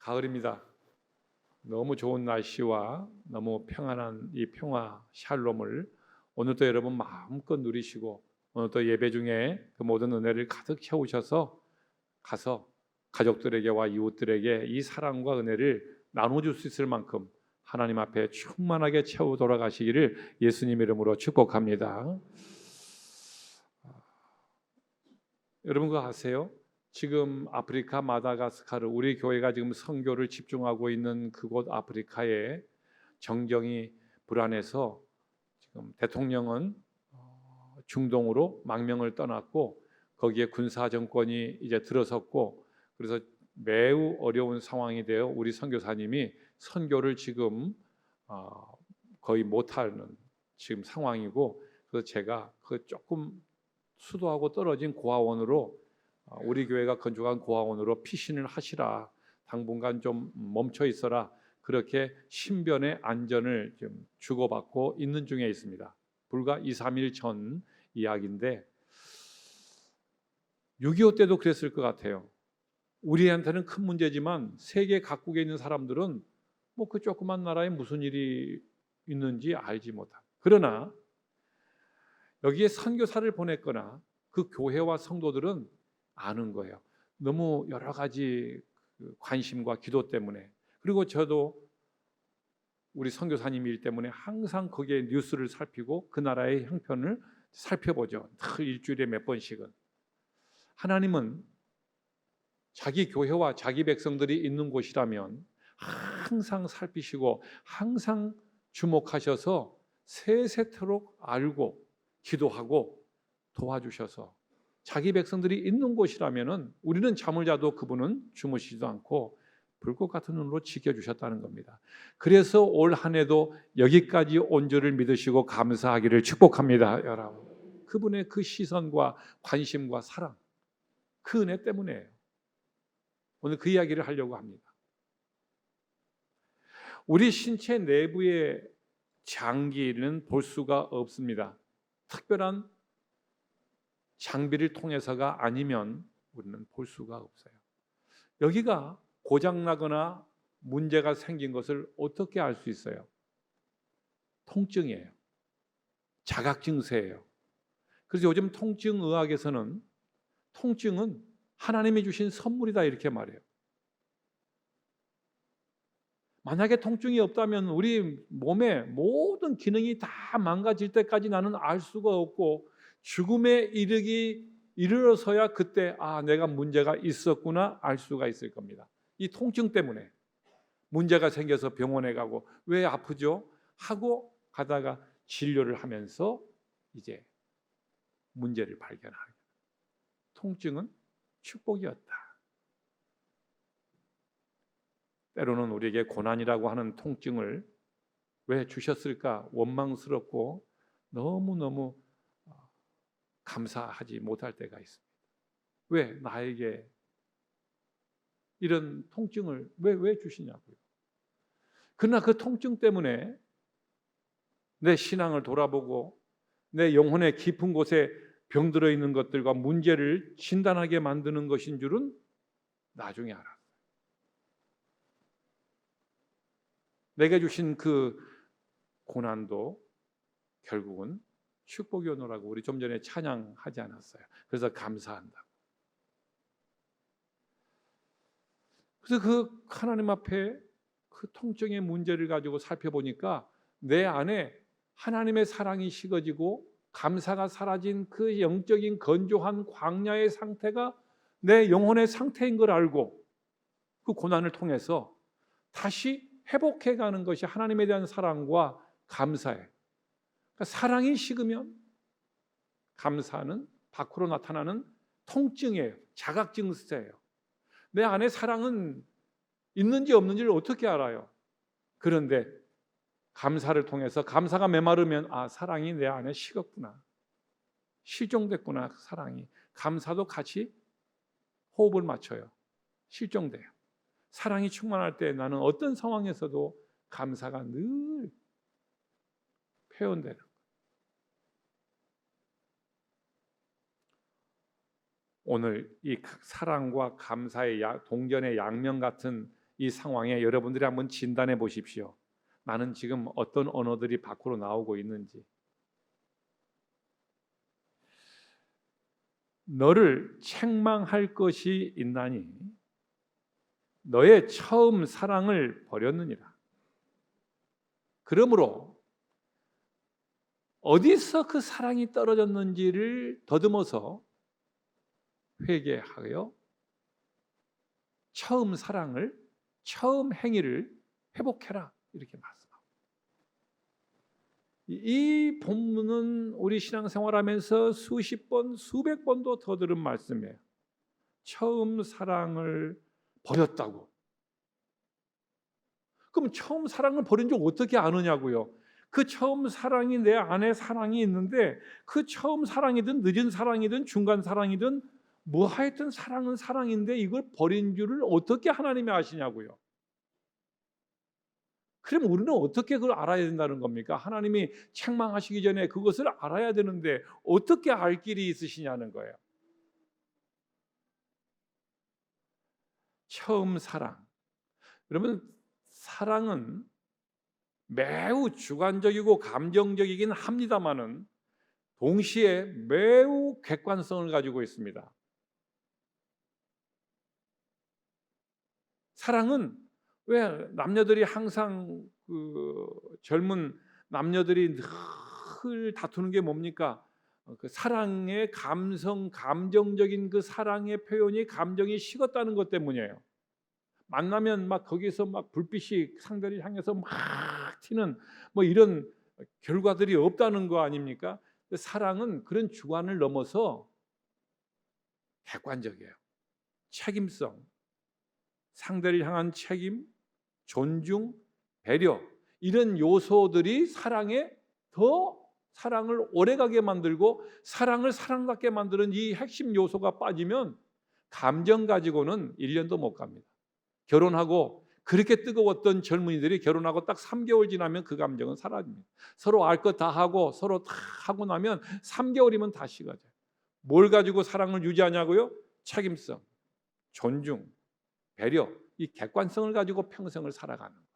가을입니다. 너무 좋은 날씨와 너무 평안한 이 평화 샬롬을 오늘도 여러분 마음껏 누리시고 오늘도 예배 중에 그 모든 은혜를 가득 채우셔서 가서 가족들에게와 이웃들에게 이 사랑과 은혜를 나눠줄 수 있을 만큼 하나님 앞에 충만하게 채워 돌아가시기를 예수님 이름으로 축복합니다. 여러분 그거 아세요? 지금 아프리카 마다가스카르 우리 교회가 지금 선교를 집중하고 있는 그곳 아프리카에 정경이 불안해서 지금 대통령은 중동으로 망명을 떠났고 거기에 군사 정권이 이제 들어섰고 그래서 매우 어려운 상황이 되어 우리 선교사님이 선교를 지금 거의 못하는 지금 상황이고 그래서 제가 그 조금 수도하고 떨어진 고아원으로 우리 교회가 건축한 고아원으로 피신을 하시라. 당분간 좀 멈춰 있어라. 그렇게 신변의 안전을 좀 주고받고 있는 중에 있습니다. 불과 2, 3일 전 이야기인데 6.25 때도 그랬을 것 같아요. 우리한테는 큰 문제지만 세계 각국에 있는 사람들은 뭐 그 조그만 나라에 무슨 일이 있는지 알지 못한. 그러나 여기에 선교사를 보냈거나 그 교회와 성도들은 아는 거예요. 너무 여러 가지 관심과 기도 때문에 그리고 저도 우리 선교사님 일 때문에 항상 거기에 뉴스를 살피고 그 나라의 형편을 살펴보죠. 늘 일주일에 몇 번씩은. 하나님은 자기 교회와 자기 백성들이 있는 곳이라면 항상 살피시고 항상 주목하셔서 세세토록 알고 기도하고 도와주셔서 자기 백성들이 있는 곳이라면은 우리는 잠을 자도 그분은 주무시지도 않고 불꽃 같은 눈으로 지켜주셨다는 겁니다. 그래서 올 한 해도 여기까지 온 줄을 믿으시고 감사하기를 축복합니다, 여러분. 그분의 그 시선과 관심과 사랑, 그 은혜 때문에요. 오늘 그 이야기를 하려고 합니다. 우리 신체 내부의 장기는 볼 수가 없습니다. 특별한 장비를 통해서가 아니면 우리는 볼 수가 없어요. 여기가 고장나거나 문제가 생긴 것을 어떻게 알 수 있어요? 통증이에요. 자각 증세예요. 그래서 요즘 통증의학에서는 통증은 하나님이 주신 선물이다 이렇게 말해요. 만약에 통증이 없다면 우리 몸의 모든 기능이 다 망가질 때까지 나는 알 수가 없고 죽음에 이르러서야 그때 내가 문제가 있었구나 알 수가 있을 겁니다. 이 통증 때문에 문제가 생겨서 병원에 가고 왜 아프죠? 하고 가다가 진료를 하면서 이제 문제를 발견하게. 통증은 축복이었다. 때로는 우리에게 고난이라고 하는 통증을 왜 주셨을까 원망스럽고 너무너무 감사하지 못할 때가 있습니다. 왜 나에게 이런 통증을 왜 주시냐고요. 그러나 그 통증 때문에 내 신앙을 돌아보고 내 영혼의 깊은 곳에 병들어 있는 것들과 문제를 진단하게 만드는 것인 줄은 나중에 알았어요. 내게 주신 그 고난도 결국은 축복이 오노라고 우리 좀 전에 찬양하지 않았어요. 그래서 감사한다. 그래서 그 하나님 앞에 그 통증의 문제를 가지고 살펴보니까 내 안에 하나님의 사랑이 식어지고 감사가 사라진 그 영적인 건조한 광야의 상태가 내 영혼의 상태인 걸 알고 그 고난을 통해서 다시 회복해가는 것이 하나님에 대한 사랑과 감사예요. 그러니까 사랑이 식으면 감사는 밖으로 나타나는 통증이에요. 자각증세예요. 내 안에 사랑은 있는지 없는지를 어떻게 알아요? 그런데 감사를 통해서 감사가 메마르면 사랑이 내 안에 식었구나. 실종됐구나. 사랑이. 감사도 같이 호흡을 맞춰요. 실종돼요. 사랑이 충만할 때 나는 어떤 상황에서도 감사가 늘 표현되는 거예요. 오늘 이 사랑과 감사의 동전의 양면 같은 이 상황에 여러분들이 한번 진단해 보십시오. 나는 지금 어떤 언어들이 밖으로 나오고 있는지. 너를 책망할 것이 있나니 너의 처음 사랑을 버렸느니라. 그러므로 어디서 그 사랑이 떨어졌는지를 더듬어서 회개하여 처음 사랑을, 처음 행위를 회복해라, 이렇게 말씀합니다. 이 본문은 우리 신앙생활하면서 수십 번, 수백 번도 더 들은 말씀이에요. 처음 사랑을 버렸다고. 그럼 처음 사랑을 버린 줄 어떻게 아느냐고요? 그 처음 사랑이 내 안에 사랑이 있는데 그 처음 사랑이든 늦은 사랑이든 중간 사랑이든 뭐 하여튼 사랑은 사랑인데 이걸 버린 줄을 어떻게 하나님이 아시냐고요? 그럼 우리는 어떻게 그걸 알아야 된다는 겁니까? 하나님이 책망하시기 전에 그것을 알아야 되는데 어떻게 알 길이 있으시냐는 거예요. 처음 사랑. 그러면 사랑은 매우 주관적이고 감정적이긴 합니다마는 동시에 매우 객관성을 가지고 있습니다. 사랑은 왜 남녀들이 항상 그 젊은 남녀들이 늘 다투는 게 뭡니까? 그 사랑의 감정적인 그 사랑의 표현이 감정이 식었다는 것 때문이에요. 만나면 막 거기서 막 불빛이 상대를 향해서 막 튀는 뭐 이런 결과들이 없다는 거 아닙니까? 사랑은 그런 주관을 넘어서 객관적이에요. 책임성, 상대를 향한 책임, 존중, 배려, 이런 요소들이 사랑에 더 사랑을 오래가게 만들고 사랑을 사랑답게 만드는 이 핵심 요소가 빠지면 감정 가지고는 1년도 못 갑니다. 결혼하고 그렇게 뜨거웠던 젊은이들이 결혼하고 딱 3개월 지나면 그 감정은 사라집니다. 서로 알 것 다 하고 서로 다 하고 나면 3개월이면 다 식어져요. 뭘 가지고 사랑을 유지하냐고요? 책임성, 존중, 배려, 이 객관성을 가지고 평생을 살아가는 거예요.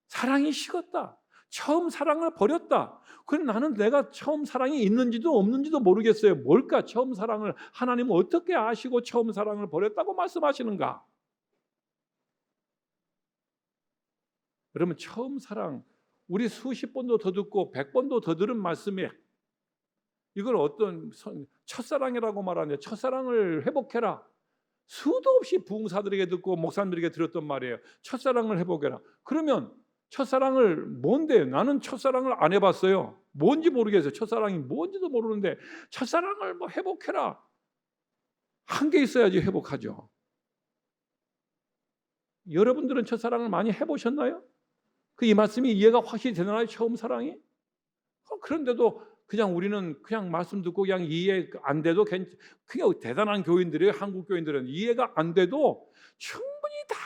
사랑이 식었다. 처음 사랑을 버렸다. 그럼 나는 내가 처음 사랑이 있는지도 없는지도 모르겠어요. 뭘까? 처음 사랑을 하나님은 어떻게 아시고 처음 사랑을 버렸다고 말씀하시는가? 그러면 처음 사랑, 우리 수십 번도 더 듣고 100번도 더 들은 말씀이에요. 이걸 어떤 첫사랑이라고 말하는데 첫사랑을 회복해라. 수도 없이 부흥사들에게 듣고 목사님들에게 들었던 말이에요. 첫사랑을 회복해라. 그러면 첫사랑을 뭔데? 나는 첫사랑을 안 해봤어요. 뭔지 모르겠어요. 첫사랑이 뭔지도 모르는데 첫사랑을 뭐 회복해라. 한 게 있어야지 회복하죠. 여러분들은 첫사랑을 많이 해보셨나요? 그 이 말씀이 이해가 확실히 되나요? 처음 사랑이? 그런데도 그냥 우리는 그냥 말씀 듣고 그냥 이해 안 돼도 그냥 대단한 교인들이에요. 한국 교인들은 이해가 안 돼도 충분히 다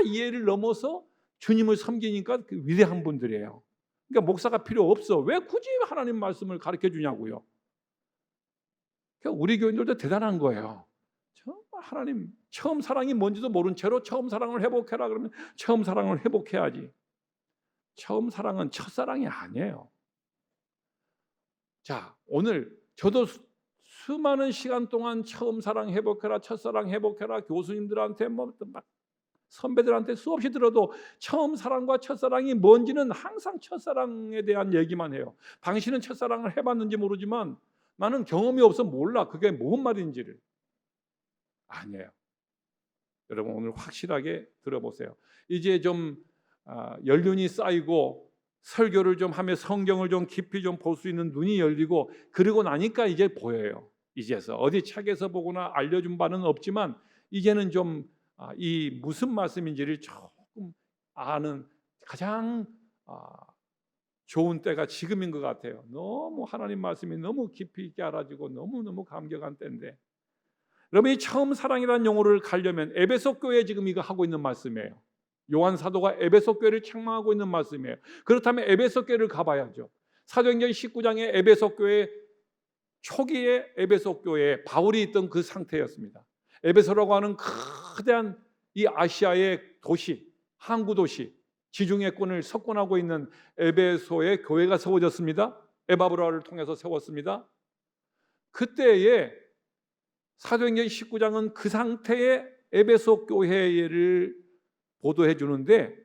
이해를 넘어서 주님을 섬기니까 그 위대한 분들이에요. 그러니까 목사가 필요 없어. 왜 굳이 하나님 말씀을 가르쳐 주냐고요. 그러니까 우리 교인들도 대단한 거예요. 정말 하나님 처음 사랑이 뭔지도 모른 채로 처음 사랑을 회복해라 그러면 처음 사랑을 회복해야지. 처음 사랑은 첫사랑이 아니에요. 자, 오늘 저도 수많은 시간 동안 처음 사랑 회복해라, 첫사랑 회복해라 교수님들한테 막 선배들한테 수없이 들어도 처음 사랑과 첫사랑이 뭔지는 항상 첫사랑에 대한 얘기만 해요. 당신은 첫사랑을 해봤는지 모르지만 나는 경험이 없어 몰라. 그게 뭔 말인지를. 아니에요. 여러분 오늘 확실하게 들어보세요. 이제 좀 연륜이 쌓이고 설교를 좀 하며 성경을 좀 깊이 좀 볼 수 있는 눈이 열리고 그러고 나니까 이제 보여요. 이제서 어디 책에서 보거나 알려준 바는 없지만 이제는 좀 이 무슨 말씀인지를 조금 아는 가장 좋은 때가 지금인 것 같아요. 너무 하나님 말씀이 너무 깊이 있게 알아지고 너무너무 감격한 때인데 여러분 이 처음 사랑이라는 용어를 가려면 에베소 교회에 지금 이거 하고 있는 말씀이에요. 요한 사도가 에베소 교회를 책망하고 있는 말씀이에요. 그렇다면 에베소 교회를 가봐야죠. 사도행전 19장의 에베소 교회 초기의 에베소 교회에 바울이 있던 그 상태였습니다. 에베소라고 하는 거대한 이 아시아의 도시, 항구 도시, 지중해권을 석권하고 있는 에베소의 교회가 세워졌습니다. 에바브라를 통해서 세웠습니다. 그때에 사도행전 19장은 그 상태의 에베소 교회를 보도해 주는데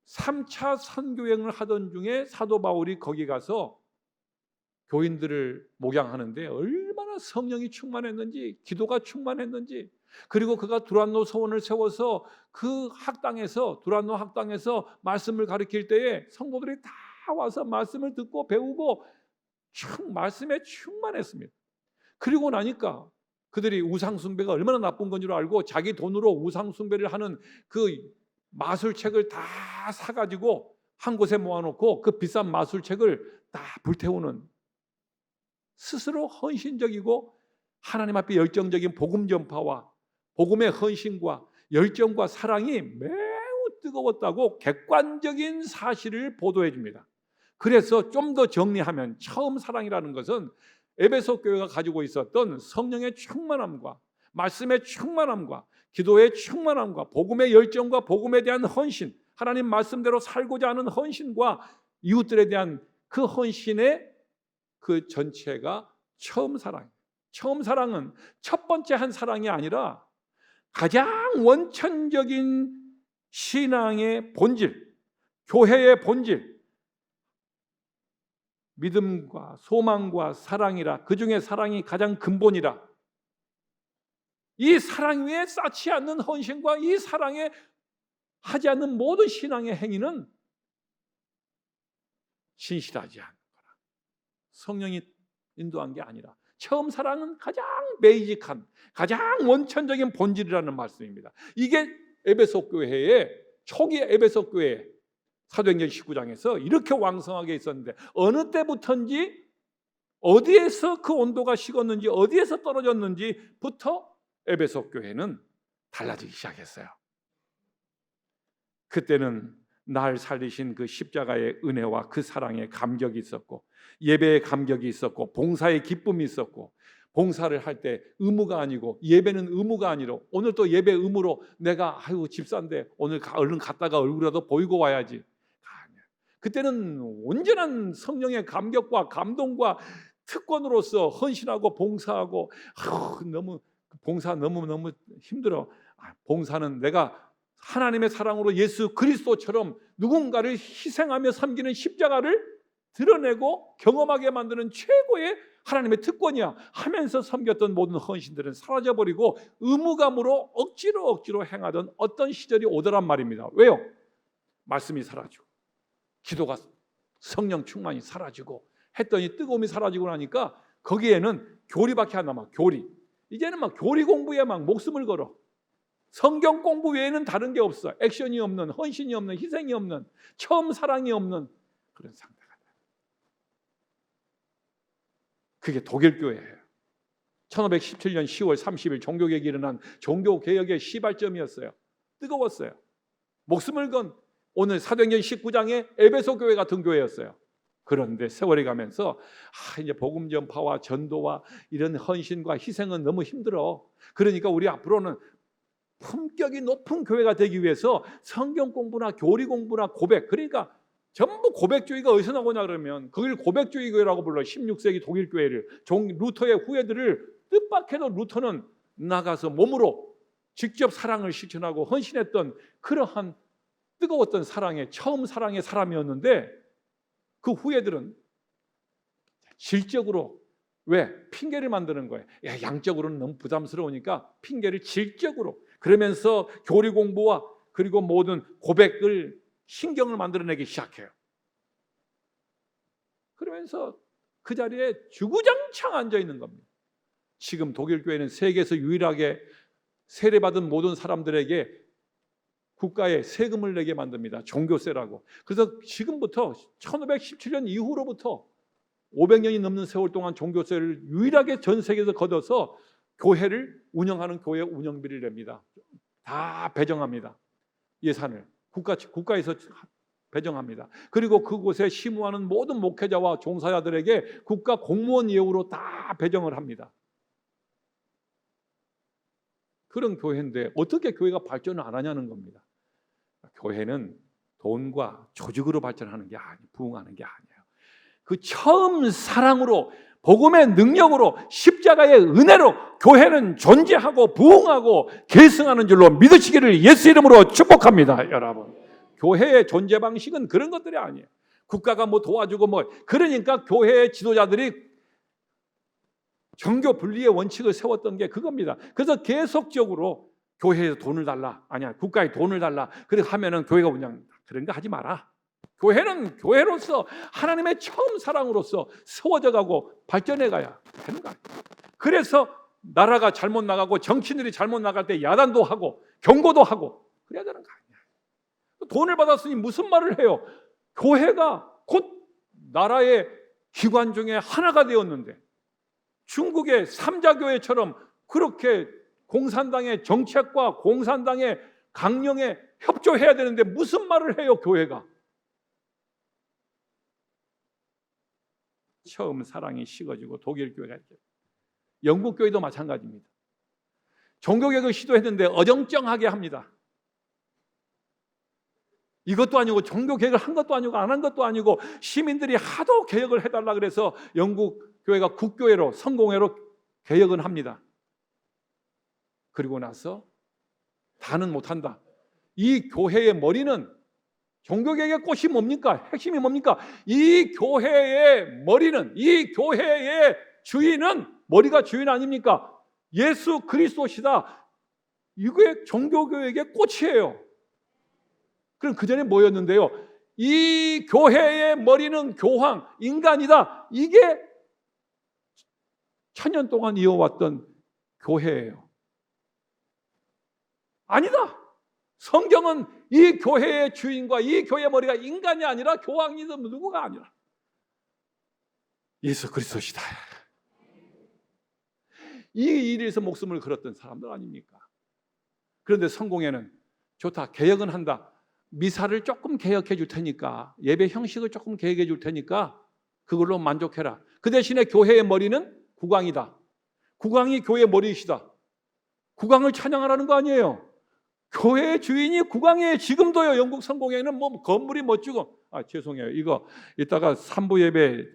3차 선교행을 하던 중에 사도 바울이 거기 가서 교인들을 목양하는데 얼마나 성령이 충만했는지, 기도가 충만했는지, 그리고 그가 두란노 서원을 세워서 그 학당에서, 두란노 학당에서 말씀을 가르칠 때에 성도들이 다 와서 말씀을 듣고 배우고 말씀에 충만했습니다. 그리고 나니까 그들이 우상숭배가 얼마나 나쁜 건 줄 알고 자기 돈으로 우상숭배를 하는 그 마술책을 다 사가지고 한 곳에 모아놓고 그 비싼 마술책을 다 불태우는, 스스로 헌신적이고 하나님 앞에 열정적인 복음 전파와 복음의 헌신과 열정과 사랑이 매우 뜨거웠다고 객관적인 사실을 보도해 줍니다. 그래서 좀 더 정리하면 처음 사랑이라는 것은 에베소 교회가 가지고 있었던 성령의 충만함과 말씀의 충만함과 기도의 충만함과 복음의 열정과 복음에 대한 헌신, 하나님 말씀대로 살고자 하는 헌신과 이웃들에 대한 그 헌신의 그 전체가 처음 사랑이에요. 처음 사랑은 첫 번째 한 사랑이 아니라 가장 원천적인 신앙의 본질, 교회의 본질, 믿음과 소망과 사랑이라, 그 중에 사랑이 가장 근본이라, 이 사랑 위에 쌓지 않는 헌신과 이 사랑에 하지 않는 모든 신앙의 행위는 신실하지 않은 거라. 성령이 인도한 게 아니라 처음 사랑은 가장 베이직한, 가장 원천적인 본질이라는 말씀입니다. 이게 에베소 교회의 초기 에베소 교회 사도행전 19장에서 이렇게 왕성하게 있었는데 어느 때부터인지, 어디에서 그 온도가 식었는지, 어디에서 떨어졌는지부터 에베소 교회는 달라지기 시작했어요. 그때는 날 살리신 그 십자가의 은혜와 그 사랑의 감격이 있었고, 예배의 감격이 있었고, 봉사의 기쁨이 있었고, 봉사를 할 때 의무가 아니고, 예배는 의무가 아니라 오늘 또 예배 의무로 내가 집사인데 오늘 얼른 갔다가 얼굴이라도 보이고 와야지. 그때는 온전한 성령의 감격과 감동과 특권으로서 헌신하고 봉사하고, 너무 봉사 너무 힘들어. 봉사는 내가 하나님의 사랑으로 예수 그리스도처럼 누군가를 희생하며 섬기는 십자가를 드러내고 경험하게 만드는 최고의 하나님의 특권이야 하면서 섬겼던 모든 헌신들은 사라져버리고 의무감으로 억지로 행하던 어떤 시절이 오더란 말입니다. 왜요? 말씀이 사라지고 기도가, 성령 충만이 사라지고 했더니 뜨거움이 사라지고 나니까 거기에는 교리밖에 안 남아. 교리. 이제는 막 교리 공부에 막 목숨을 걸어. 성경 공부 외에는 다른 게 없어. 액션이 없는, 헌신이 없는, 희생이 없는, 처음 사랑이 없는 그런 상태가 돼. 그게 독일 교회예요. 1517년 10월 30일 종교개혁이 일어난 종교개혁의 시발점이었어요. 뜨거웠어요. 목숨을 건 오늘 사도행전 19장의 에베소 교회 같은 교회였어요. 그런데 세월이 가면서 이제 복음 전파와 전도와 이런 헌신과 희생은 너무 힘들어. 그러니까 우리 앞으로는 품격이 높은 교회가 되기 위해서 성경 공부나 교리 공부나 고백, 그러니까 전부 고백주의가 어디서 나오냐 그러면 그걸 고백주의 교회라고 불러. 16세기 독일 교회를, 루터의 후예들을 뜻밖에도 루터는 나가서 몸으로 직접 사랑을 실천하고 헌신했던 그러한 뜨거웠던 사랑의 처음 사랑의 사람이었는데, 그 후예들은 질적으로 왜 핑계를 만드는 거예요. 양적으로는 너무 부담스러우니까 핑계를 질적으로, 그러면서 교리 공부와 그리고 모든 고백을 신경을 만들어내기 시작해요. 그러면서 그 자리에 주구장창 앉아 있는 겁니다. 지금 독일 교회는 세계에서 유일하게 세례받은 모든 사람들에게 국가에 세금을 내게 만듭니다. 종교세라고. 그래서 지금부터 1517년 이후로부터 500년이 넘는 세월 동안 종교세를 유일하게 전 세계에서 걷어서 교회를 운영하는 교회 운영비를 냅니다. 다 배정합니다. 예산을 국가에서 배정합니다. 그리고 그곳에 심우하는 모든 목회자와 종사자들에게 국가 공무원 예우로 다 배정을 합니다. 그런 교회인데 어떻게 교회가 발전을 안 하냐는 겁니다. 교회는 돈과 조직으로 발전하는 게 아니에요. 부흥하는 게 아니에요. 그 처음 사랑으로, 복음의 능력으로, 십자가의 은혜로 교회는 존재하고 부흥하고 계승하는 줄로 믿으시기를 예수 이름으로 축복합니다. 여러분, 교회의 존재 방식은 그런 것들이 아니에요. 국가가 뭐 도와주고 뭐, 그러니까 교회의 지도자들이 정교 분리의 원칙을 세웠던 게 그겁니다. 그래서 계속적으로 교회에서 돈을 달라, 아니야 국가에 돈을 달라, 그렇게 하면은 교회가 그냥 그런 거 하지 마라. 교회는 교회로서 하나님의 처음 사랑으로서 세워져 가고 발전해 가야 되는 거 아니에요. 그래서 나라가 잘못 나가고 정치인들이 잘못 나갈 때 야단도 하고 경고도 하고 그래야 되는 거 아니야. 돈을 받았으니 무슨 말을 해요? 교회가 곧 나라의 기관 중에 하나가 되었는데 중국의 삼자교회처럼 그렇게 공산당의 정책과 공산당의 강령에 협조해야 되는데 무슨 말을 해요, 교회가? 처음 사랑이 식어지고 독일 교회가 있죠. 영국 교회도 마찬가지입니다. 종교개혁을 시도했는데 어정쩡하게 합니다. 이것도 아니고 종교개혁을 한 것도 아니고 안 한 것도 아니고 시민들이 하도 개혁을 해달라 그래서 영국 교회가 국교회로, 성공회로 개혁은 합니다. 그리고 나서 다는 못한다. 이 교회의 머리는, 종교개혁의 꽃이 뭡니까? 핵심이 뭡니까? 이 교회의 머리는, 이 교회의 주인은, 머리가 주인 아닙니까? 예수 그리스도시다. 이게 종교개혁의 꽃이에요. 그럼 그 전에 뭐였는데요? 이 교회의 머리는 교황, 인간이다. 이게 천년 동안 이어왔던 교회예요. 아니다. 성경은 이 교회의 주인과 이 교회의 머리가 인간이 아니라 교황이든 누구가 아니라 예수 그리스도시다. 이 일에 서 목숨을 걸었던 사람들 아닙니까? 그런데 성공회는 좋다, 개혁은 한다. 미사를 조금 개혁해 줄 테니까, 예배 형식을 조금 개혁해 줄 테니까 그걸로 만족해라. 그 대신에 교회의 머리는 국왕이다. 국왕이 교회의 머리이시다. 국왕을 찬양하라는 거 아니에요. 교회의 주인이 국왕이에요. 지금도요. 영국 성공회는 뭐 건물이 멋지고, 죄송해요. 이거 이따가 3부 예배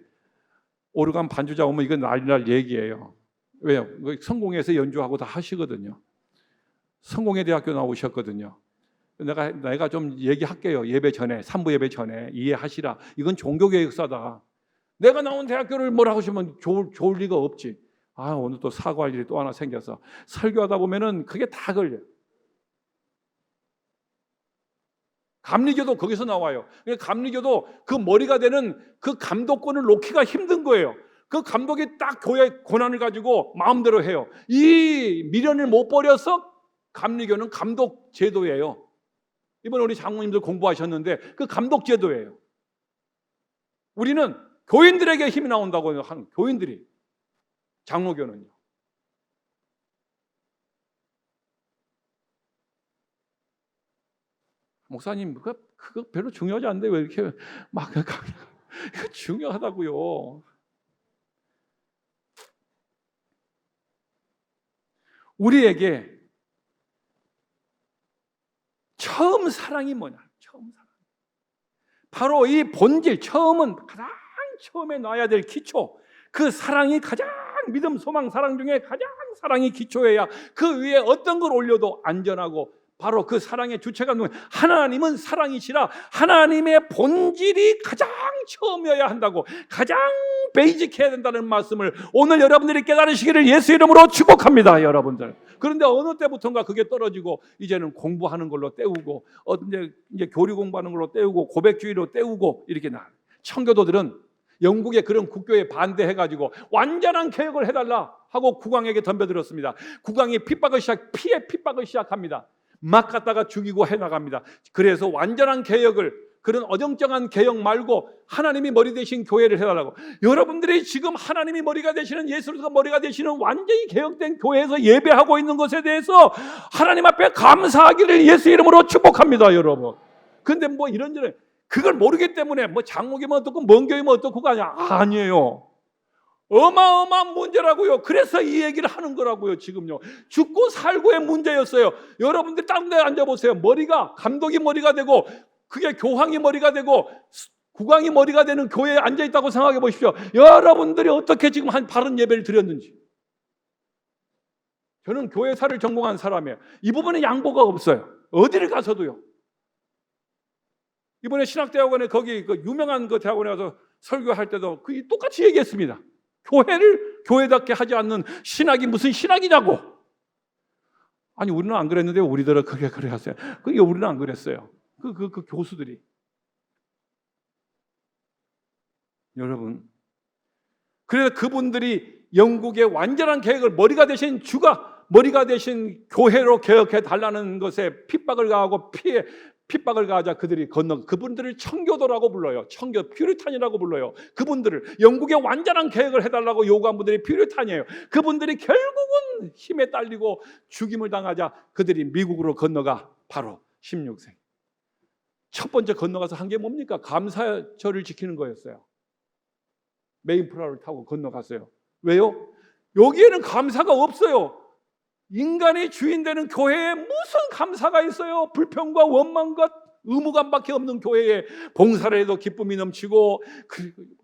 오르간 반주자 오면 이건 날날 얘기예요. 왜요? 성공회에서 연주하고 다 하시거든요. 성공회 대학교 나오셨거든요. 내가 좀 얘기할게요. 예배 전에, 3부 예배 전에 이해하시라. 이건 종교개혁 역사다. 내가 나온 대학교를 뭐라고 하시면 좋을 리가 없지. 오늘 또 사과할 일이 또 하나 생겨서 설교하다 보면은 그게 다 걸려요. 감리교도 거기서 나와요. 감리교도 그 머리가 되는 그 감독권을 놓기가 힘든 거예요. 그 감독이 딱 교회 권한을 가지고 마음대로 해요. 이 미련을 못 버려서 감리교는 감독 제도예요. 이번에 우리 장로님들 공부하셨는데 그 감독 제도예요. 우리는 교인들에게 힘이 나온다고 하는, 교인들이, 장로교는요. 목사님 그거 별로 중요하지 않은데 왜 이렇게 막 중요하다고요. 우리에게 처음 사랑이 뭐냐? 처음 사랑. 바로 이 본질, 처음은 가장 처음에 놔야 될 기초. 그 사랑이 가장, 믿음, 소망, 사랑 중에 가장 사랑이 기초여야 그 위에 어떤 걸 올려도 안전하고, 바로 그 사랑의 주체가 누구냐? 하나님은 사랑이시라. 하나님의 본질이 가장 처음이어야 한다고, 가장 베이직해야 된다는 말씀을 오늘 여러분들이 깨달으시기를 예수 이름으로 축복합니다, 여러분들. 그런데 어느 때부터인가 그게 떨어지고 이제는 공부하는 걸로 때우고, 이제 교리 공부하는 걸로 때우고, 고백주의로 때우고 이렇게 나. 청교도들은 영국의 그런 국교에 반대해가지고 완전한 개혁을 해달라 하고 국왕에게 덤벼들었습니다. 국왕이 피해 핍박을 시작합니다. 막 갖다가 죽이고 해나갑니다. 그래서 완전한 개혁을, 그런 어정쩡한 개혁 말고 하나님이 머리 되신 교회를 해달라고. 여러분들이 지금 하나님이 머리가 되시는, 예수 그리스도가 머리가 되시는 완전히 개혁된 교회에서 예배하고 있는 것에 대해서 하나님 앞에 감사하기를 예수 이름으로 축복합니다, 여러분. 근데 뭐 이런저런 그걸 모르기 때문에 뭐 장로교면 어떻고 먼 교회면 어떻고가 아니에요. 어마어마한 문제라고요. 그래서 이 얘기를 하는 거라고요. 지금요. 죽고 살고의 문제였어요. 여러분들 다른 데 앉아보세요. 머리가 감독이 머리가 되고 그게 교황이 머리가 되고 국왕이 머리가 되는 교회에 앉아있다고 생각해 보십시오. 여러분들이 어떻게 지금 한 바른 예배를 드렸는지. 저는 교회사를 전공한 사람이에요. 이 부분에 양보가 없어요. 어디를 가서도요. 이번에 신학대학원에 거기 그 유명한 그 대학원에 가서 설교할 때도 그 똑같이 얘기했습니다. 교회를 교회답게 하지 않는 신학이 무슨 신학이냐고. 아니 우리는 안 그랬는데 우리들은 그게 그래 하세요. 그게 우리는 안 그랬어요. 그 교수들이. 여러분, 그래서 그분들이 영국의 완전한 개혁을 머리가 되신 주가 머리가 되신 교회로 개혁해 달라는 것에 핍박을 가하고 핍박을 가하자 그들이 그분들을 청교도라고 불러요. 청교 퓨리탄이라고 불러요. 그분들을 영국의 완전한 개혁을 해달라고 요구한 분들이 퓨리탄이에요. 그분들이 결국은 힘에 딸리고 죽임을 당하자 그들이 미국으로 건너가 바로 16세기. 첫 번째 건너가서 한 게 뭡니까? 감사절을 지키는 거였어요. 메인프라를 타고 건너갔어요. 왜요? 여기에는 감사가 없어요. 인간이 주인 되는 교회에 무슨 감사가 있어요? 불평과 원망과 의무감밖에 없는 교회에 봉사를 해도 기쁨이 넘치고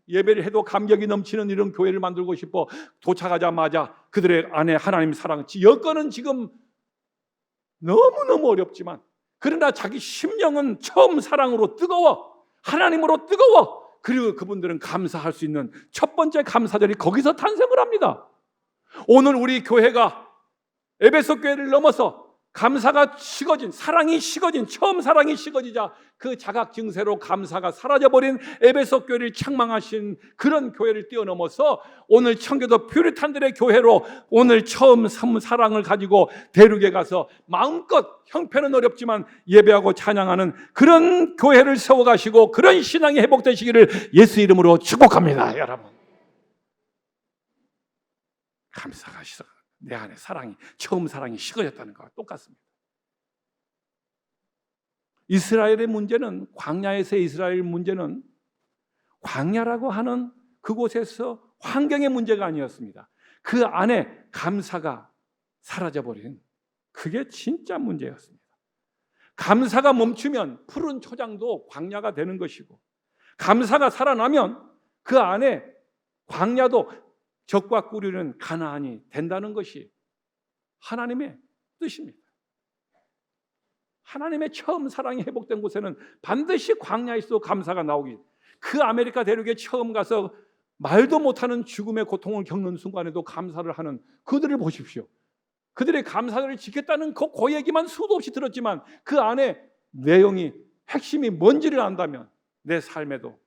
예배를 해도 감격이 넘치는 이런 교회를 만들고 싶어 도착하자마자 그들의 안에 하나님 사랑, 여건은 지금 너무너무 어렵지만 그러나 자기 심령은 처음 사랑으로 뜨거워, 하나님으로 뜨거워. 그리고 그분들은 감사할 수 있는 첫 번째 감사절이 거기서 탄생을 합니다. 오늘 우리 교회가 에베소 교회를 넘어서 감사가 식어진, 사랑이 식어진, 처음 사랑이 식어지자 그 자각 증세로 감사가 사라져버린 에베소 교회를 책망하신 그런 교회를 뛰어넘어서 오늘 청교도 퓨리탄들의 교회로 오늘 처음 사랑을 가지고 대륙에 가서 마음껏 형편은 어렵지만 예배하고 찬양하는 그런 교회를 세워가시고 그런 신앙이 회복되시기를 예수 이름으로 축복합니다. 여러분, 감사가 식어 내 안에 사랑이, 처음 사랑이 식어졌다는 것과 똑같습니다. 이스라엘의 문제는, 광야에서의 이스라엘 문제는 광야라고 하는 그곳에서 환경의 문제가 아니었습니다. 그 안에 감사가 사라져버린 그게 진짜 문제였습니다. 감사가 멈추면 푸른 초장도 광야가 되는 것이고, 감사가 살아나면 그 안에 광야도 적과 꿀이는 가나안이 된다는 것이 하나님의 뜻입니다. 하나님의 처음 사랑이 회복된 곳에는 반드시 광야에서 감사가 나오기. 그 아메리카 대륙에 처음 가서 말도 못하는 죽음의 고통을 겪는 순간에도 감사를 하는 그들을 보십시오. 그들의 감사를 지켰다는 그 얘기만 수도 없이 들었지만 그 안에 내용이, 핵심이 뭔지를 안다면 내 삶에도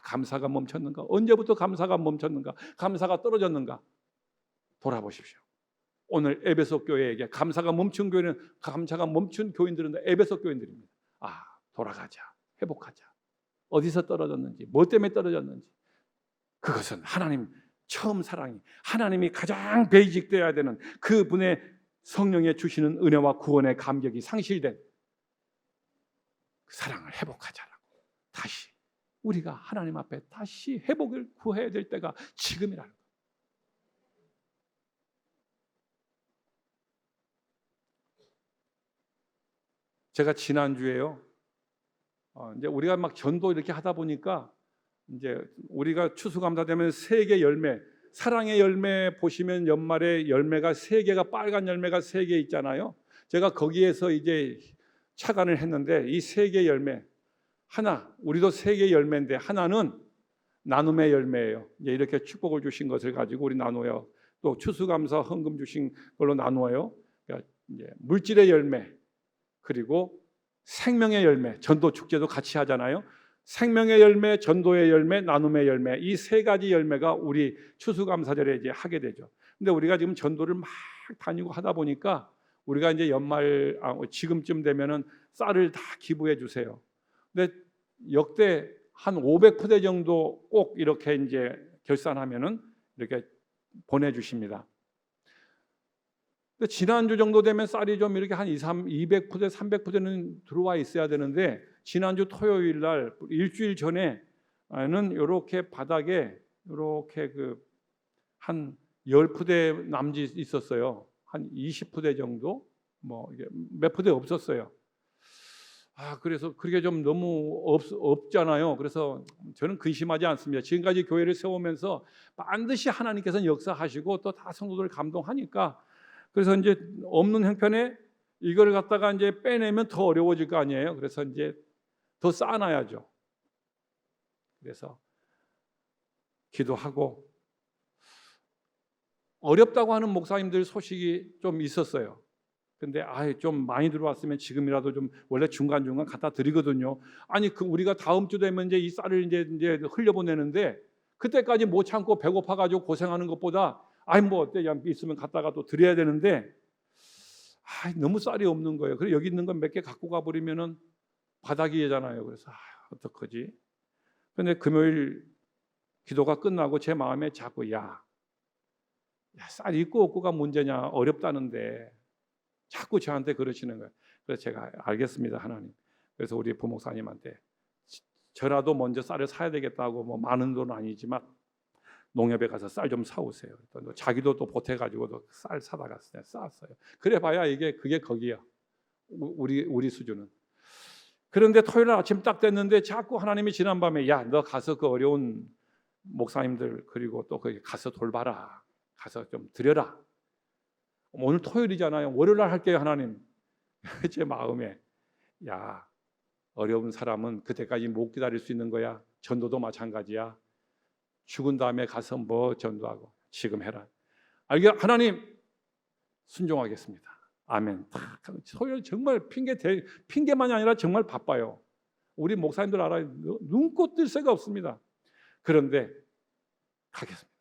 감사가 멈췄는가? 언제부터 감사가 멈췄는가? 감사가 떨어졌는가? 돌아보십시오. 오늘 에베소 교회에게 감사가 멈춘 교회는, 감사가 멈춘 교인들은 에베소 교인들입니다. 돌아가자, 회복하자. 어디서 떨어졌는지, 뭐 때문에 떨어졌는지, 그것은 하나님 처음 사랑이, 하나님이 가장 베이직되어야 되는 그분의 성령에 주시는 은혜와 구원의 감격이 상실된 그 사랑을 회복하자라고. 다시 우리가 하나님 앞에 다시 회복을 구해야 될 때가 지금이라는 거예요. 제가 지난주에요, 이제 우리가 막 전도 이렇게 하다 보니까 이제 우리가 추수감사되면 세계 열매, 사랑의 열매 보시면 연말에 열매가 3개가, 빨간 열매가 3개 있잖아요. 제가 거기에서 이제 착안을 했는데 이 3개 열매, 하나, 우리도 3개 열매인데 하나는 나눔의 열매예요. 이제 이렇게 축복을 주신 것을 가지고 우리 나눠요. 또 추수감사 헌금 주신 걸로 나누어요. 그러니까 이제 물질의 열매, 그리고 생명의 열매, 전도 축제도 같이 하잖아요. 생명의 열매, 전도의 열매, 나눔의 열매, 이 3가지 열매가 우리 추수감사절에 이제 하게 되죠. 근데 우리가 지금 전도를 막 다니고 하다 보니까 우리가 이제 연말 지금쯤 되면은 쌀을 다 기부해 주세요. 근데 역대 한 500푸대 정도 꼭 이렇게 이제 결산하면은 이렇게 보내주십니다. 근데 지난주 정도 되면 쌀이 좀 이렇게 한 200푸대, 300푸대는 들어와 있어야 되는데 지난주 토요일 날 일주일 전에는 이렇게 바닥에 이렇게 그 한 10푸대 남짓 있었어요. 한 20푸대 정도? 뭐 이게 몇 푸대 없었어요. 그래서 그게 좀 너무 없잖아요. 그래서 저는 근심하지 않습니다. 지금까지 교회를 세우면서 반드시 하나님께서는 역사하시고 또 다 성도들을 감동하니까, 그래서 이제 없는 형편에 이걸 갖다가 이제 빼내면 더 어려워질 거 아니에요. 그래서 이제 더 쌓아놔야죠. 그래서 기도하고, 어렵다고 하는 목사님들 소식이 좀 있었어요. 근데 좀 많이 들어왔으면 지금이라도 좀, 원래 중간중간 갖다 드리거든요. 아니 우리가 다음 주 되면 이제 이 쌀을 이제 흘려보내는데 그때까지 못 참고 배고파 가지고 고생하는 것보다 뭐 어때, 있으면 갖다가 또 드려야 되는데 너무 쌀이 없는 거예요. 그래서 여기 있는 건 몇 개 갖고 가버리면은 바닥이잖아요. 그래서 어떡하지? 근데 금요일 기도가 끝나고 제 마음에 자꾸 쌀 있고 없고가 문제냐, 어렵다는데 자꾸 저한테 그러시는 거예요. 그래서 제가 알겠습니다, 하나님. 그래서 우리 부목사님한테 저라도 먼저 쌀을 사야 되겠다고, 뭐 많은 돈은 아니지만 농협에 가서 쌀 좀 사오세요. 또 자기도 또 보태가지고 쌀 사다가 쌌어요. 그래봐야 그게 거기야. 우리 수준은. 그런데 토요일 아침 딱 됐는데 자꾸 하나님이 지난밤에 너 가서 그 어려운 목사님들 그리고 또 거기 가서 돌봐라. 가서 좀 드려라. 오늘 토요일이잖아요. 월요일 날 할게요, 하나님. 제 마음에 어려운 사람은 그때까지 못 기다릴 수 있는 거야. 전도도 마찬가지야. 죽은 다음에 가서 뭐 전도하고, 지금 해라. 하나님 순종하겠습니다. 아멘. 토요일 정말 핑계만이 아니라 정말 바빠요. 우리 목사님들 알아요. 눈꽃 뜰 새가 없습니다. 그런데 가겠습니다.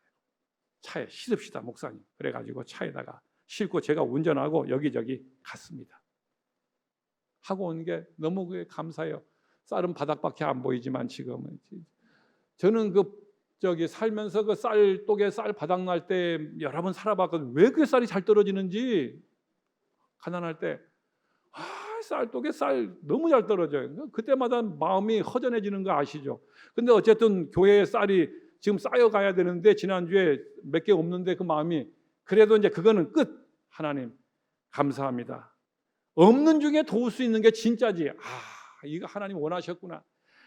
차에 싣읍시다, 목사님. 그래가지고 차에다가 싣고 제가 운전하고 여기저기 갔습니다. 하고 온 게 너무 감사해요. 쌀은 바닥밖에 안 보이지만 지금은 저는 살면서 그 쌀독에 쌀 바닥 날 때 여러 번 살아봤거든요. 왜 그 쌀이 잘 떨어지는지. 가난할 때 쌀독에 쌀 너무 잘 떨어져요. 그때마다 마음이 허전해지는 거 아시죠? 근데 어쨌든 교회에 쌀이 지금 쌓여가야 되는데 지난주에 몇 개 없는데 그 마음이, 그래도 이제 그거는 끝. 하나님 감사합니다. 없는 중에 도울 수 있는 게 진짜지. 이거 하나님 원하셨구나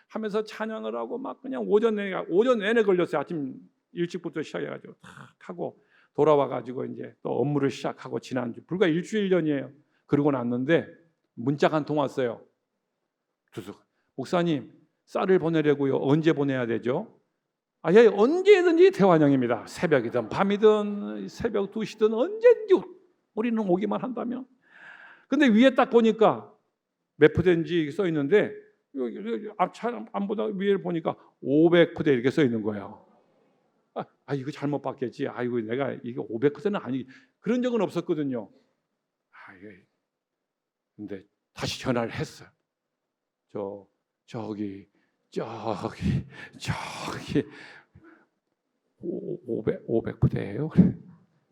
하면서 찬양을 하고 막 그냥 오전 내내 걸렸어요. 아침 일찍부터 시작해가지고 탁 하고 돌아와가지고 이제 또 업무를 시작하고, 지난주 불과 일주일 전이에요. 그러고 났는데 문자가 한 통 왔어요. 목사님 쌀을 보내려고요. 언제 보내야 되죠? 언제든지 대환영입니다. 새벽이든 밤이든 새벽 2시든 언제든지 우리는 오기만 한다면. 근데 위에 딱 보니까 몇 푸대인지 써 있는데 안 보다 위에 보니까 500푸대 이렇게 써 있는 거예요. 이거 잘못 봤겠지. 내가 이거 500푸대는 아니, 그런 적은 없었거든요. 근데 다시 전화를 했어요. 저기 500푸대예요.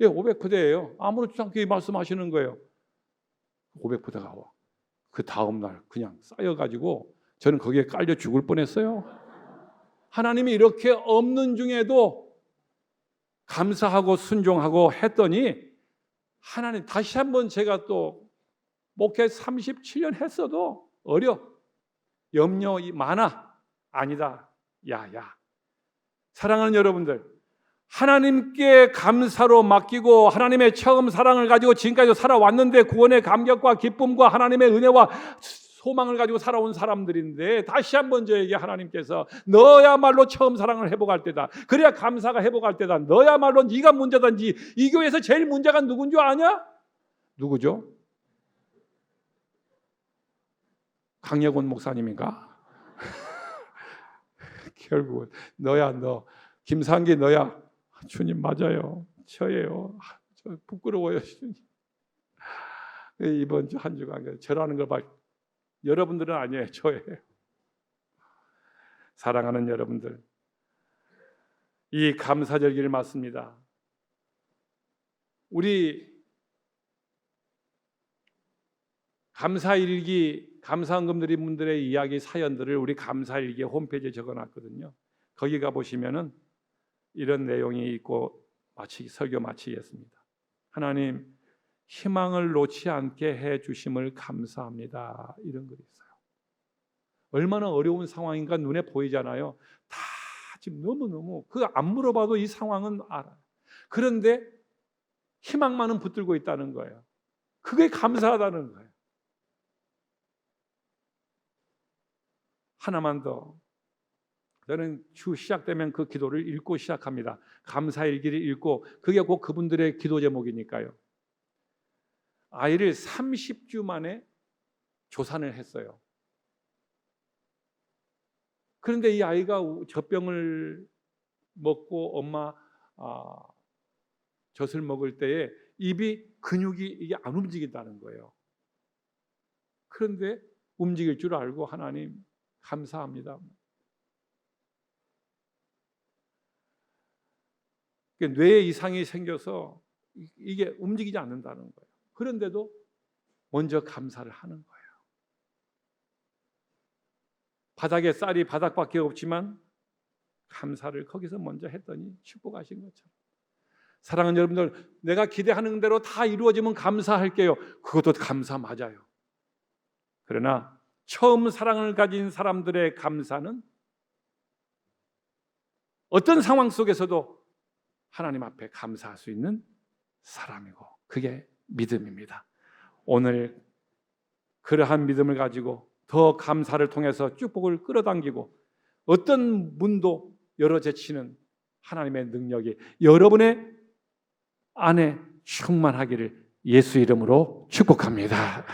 예, 500푸대예요. 아무렇지 않게 말씀하시는 거예요. 500푸대가 와. 그 다음 날 그냥 쌓여가지고 저는 거기에 깔려 죽을 뻔했어요. 하나님이 이렇게 없는 중에도 감사하고 순종하고 했더니, 하나님 다시 한번, 제가 또 목회 37년 했어도 염려 많아. 아니다. 사랑하는 여러분들, 하나님께 감사로 맡기고 하나님의 처음 사랑을 가지고 지금까지 살아왔는데, 구원의 감격과 기쁨과 하나님의 은혜와 소망을 가지고 살아온 사람들인데, 다시 한번 저에게 하나님께서 너야말로 처음 사랑을 회복할 때다. 그래야 감사가 회복할 때다. 너야말로 네가 문제단지. 이 교회에서 제일 문제가 누군 줄 아냐? 누구죠? 강력원 목사님인가? 결국은 너야, 너. 김상기 너야. 주님 맞아요. 저예요. 저 부끄러워요. 주님. 이번 주 한 주간 저라는 걸 봐. 여러분들은 아니에요. 저예요. 사랑하는 여러분들, 이 감사절기를 맞습니다. 우리 감사일기, 감사헌금 드린 분들의 이야기 사연들을 우리 감사일기 홈페이지에 적어놨거든요. 거기 가보시면은 이런 내용이 있고 설교 마치겠습니다. 하나님, 희망을 놓지 않게 해 주심을 감사합니다. 이런 글이 있어요. 얼마나 어려운 상황인가 눈에 보이잖아요. 다 지금 너무너무 안 물어봐도 이 상황은 알아요. 그런데 희망만은 붙들고 있다는 거예요. 그게 감사하다는 거예요. 하나만 더. 저는 주 시작되면 그 기도를 읽고 시작합니다. 감사의 일기를 읽고, 그게 곧 그분들의 기도 제목이니까요. 아이를 30주 만에 조산을 했어요. 그런데 이 아이가 젖병을 먹고 엄마 젖을 먹을 때에 입이 근육이 이게 안 움직인다는 거예요. 그런데 움직일 줄 알고 하나님 감사합니다. 뇌에 이상이 생겨서 이게 움직이지 않는다는 거예요. 그런데도 먼저 감사를 하는 거예요. 바닥에 쌀이 바닥밖에 없지만 감사를 거기서 먼저 했더니 축복하신 것처럼. 사랑하는 여러분들, 내가 기대하는 대로 다 이루어지면 감사할게요. 그것도 감사 맞아요. 그러나 처음 사랑을 가진 사람들의 감사는 어떤 상황 속에서도 하나님 앞에 감사할 수 있는 사람이고, 그게 믿음입니다. 오늘 그러한 믿음을 가지고 더 감사를 통해서 축복을 끌어당기고 어떤 문도 열어 제치는 하나님의 능력이 여러분의 안에 충만하기를 예수 이름으로 축복합니다.